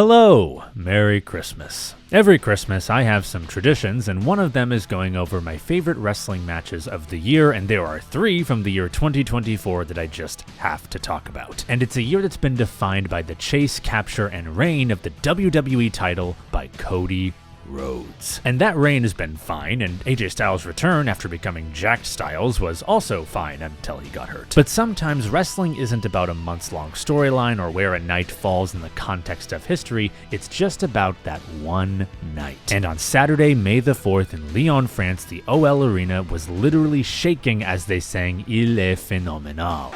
Hello, Merry Christmas. Every Christmas I have some traditions, and one of them is going over my favorite wrestling matches of the year, and there are 3 from the year 2024 that I just have to talk about. And it's a year that's been defined by the chase, capture, and reign of the WWE title by Cody Rhodes. And that reign has been fine, and AJ Styles' return after becoming Jacked Styles was also fine until he got hurt. But sometimes wrestling isn't about a months-long storyline or where a night falls in the context of history, it's just about that one night. And on Saturday, May the 4th in Lyon, France, the OL Arena was literally shaking as they sang Il est phénoménal.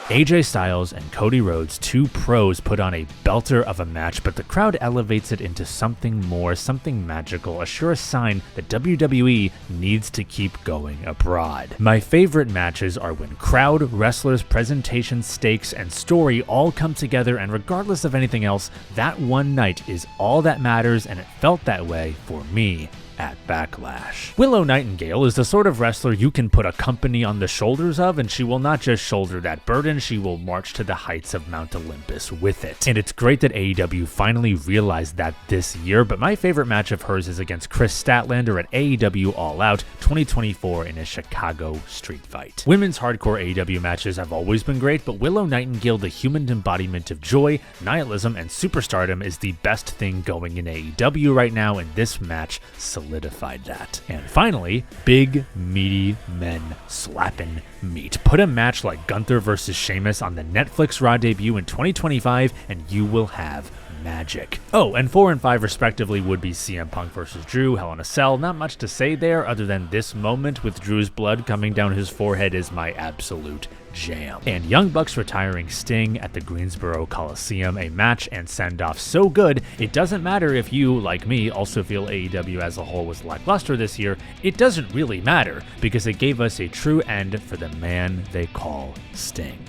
AJ Styles and Cody Rhodes, 2 pros, put on a belter of a match, but the crowd elevates it into something more, something magical, a sure sign that WWE needs to keep going abroad. My favorite matches are when crowd, wrestlers, presentation, stakes, and story all come together, and regardless of anything else, that one night is all that matters, and it felt that way for me at Backlash. Willow Nightingale is the sort of wrestler you can put a company on the shoulders of, and she will not just shoulder that burden, she will march to the heights of Mount Olympus with it. And it's great that AEW finally realized that this year, but my favorite match of hers is against Chris Statlander at AEW All Out 2024 in a Chicago street fight. Women's hardcore AEW matches have always been great, but Willow Nightingale, the human embodiment of joy, nihilism, and superstardom, is the best thing going in AEW right now, and this match solidified that. And finally, big, meaty men slapping meat. Put a match like Gunther versus Sheamus on the Netflix Raw debut in 2025 and you will have magic. Oh, and 4 and 5 respectively would be CM Punk versus Drew, Hell in a Cell. Not much to say there other than this moment with Drew's blood coming down his forehead is my absolute jam. And Young Bucks retiring Sting at the Greensboro Coliseum, a match and send-off so good, it doesn't matter if you, like me, also feel AEW as a whole was lackluster this year, it doesn't really matter, because it gave us a true end for the man they call Sting.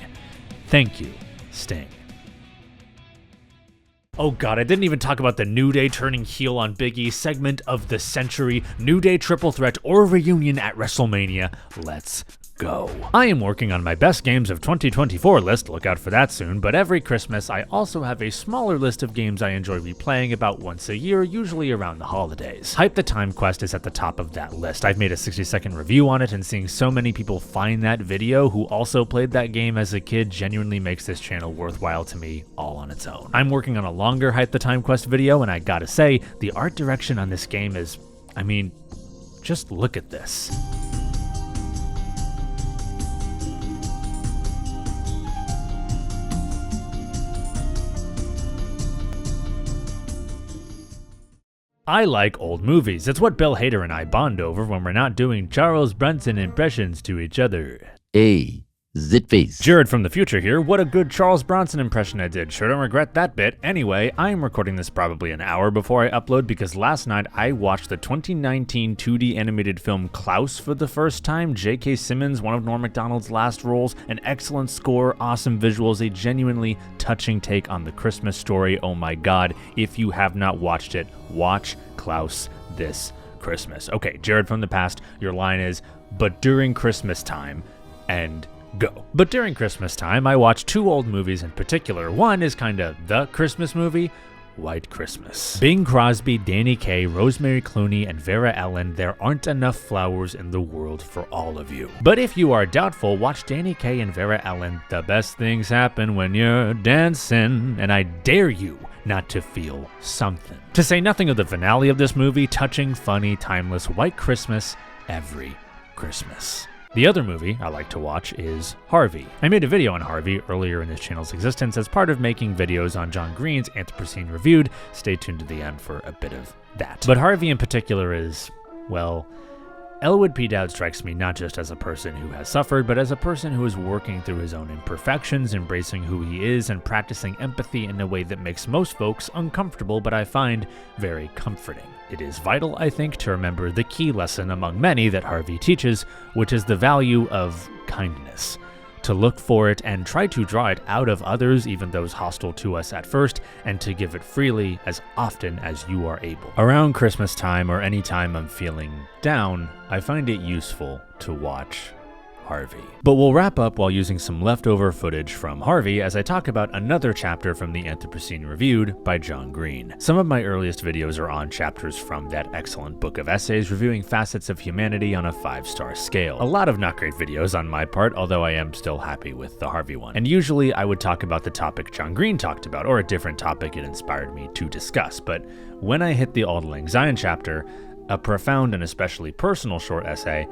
Thank you, Sting. Oh god, I didn't even talk about the New Day turning heel on Big E, segment of the century, New Day triple threat or reunion at WrestleMania. Let's go. I am working on my best games of 2024 list, look out for that soon, but every Christmas I also have a smaller list of games I enjoy replaying about once a year, usually around the holidays. Hype the Time Quest is at the top of that list. I've made a 60-second review on it, and seeing so many people find that video who also played that game as a kid genuinely makes this channel worthwhile to me all on its own. I'm working on a longer Hype the Time Quest video, and I gotta say, the art direction on this game is, just look at this. I like old movies. It's what Bill Hader and I bond over when we're not doing Charles Bronson impressions to each other. Hey, Zitface. Jared from the future here. What a good Charles Bronson impression I did. Sure don't regret that bit. Anyway, I am recording this probably an hour before I upload because last night I watched the 2019 2D animated film Klaus for the first time. J.K. Simmons, one of Norm Macdonald's last roles, an excellent score, awesome visuals, a genuinely touching take on the Christmas story. Oh my god, if you have not watched it, watch Klaus this Christmas. Okay, Jared from the past, your line is, but during Christmas time, and go. But during Christmas time, I watched 2 old movies in particular. One is kinda the Christmas movie, White Christmas. Bing Crosby, Danny Kaye, Rosemary Clooney, and Vera Ellen, there aren't enough flowers in the world for all of you. But if you are doubtful, watch Danny Kaye and Vera Ellen. The best things happen when you're dancing, and I dare you not to feel something. To say nothing of the finale of this movie, touching, funny, timeless, White Christmas every Christmas. The other movie I like to watch is Harvey. I made a video on Harvey earlier in this channel's existence as part of making videos on John Green's Anthropocene Reviewed. Stay tuned to the end for a bit of that. But Harvey in particular is, well, Elwood P. Dowd strikes me not just as a person who has suffered, but as a person who is working through his own imperfections, embracing who he is, and practicing empathy in a way that makes most folks uncomfortable, but I find very comforting. It is vital, I think, to remember the key lesson among many that Harvey teaches, which is the value of kindness. To look for it and try to draw it out of others, even those hostile to us at first, and to give it freely as often as you are able. Around Christmas time or any time I'm feeling down, I find it useful to watch Harvey. But we'll wrap up while using some leftover footage from Harvey as I talk about another chapter from the Anthropocene Reviewed by John Green. Some of my earliest videos are on chapters from that excellent book of essays reviewing facets of humanity on a 5-star scale. A lot of not great videos on my part, although I am still happy with the Harvey one. And usually I would talk about the topic John Green talked about, or a different topic it inspired me to discuss. But when I hit the Auld Lang Syne chapter, a profound and especially personal short essay,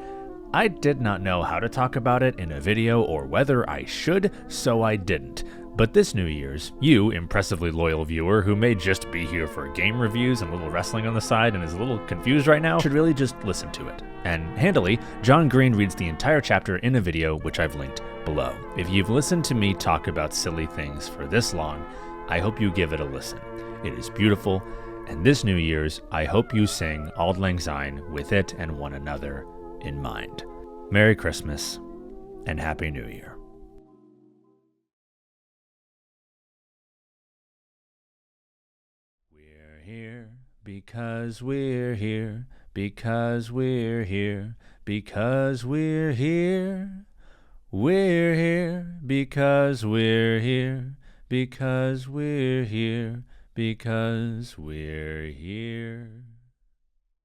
I did not know how to talk about it in a video or whether I should, so I didn't. But this New Year's, you, impressively loyal viewer who may just be here for game reviews and a little wrestling on the side and is a little confused right now, should really just listen to it. And handily, John Green reads the entire chapter in a video which I've linked below. If you've listened to me talk about silly things for this long, I hope you give it a listen. It is beautiful, and this New Year's, I hope you sing Auld Lang Syne with it and one another in mind. Merry Christmas and Happy New Year. We're here because we're here, because we're here, because we're here. We're here because we're here, because we're here, because we're here.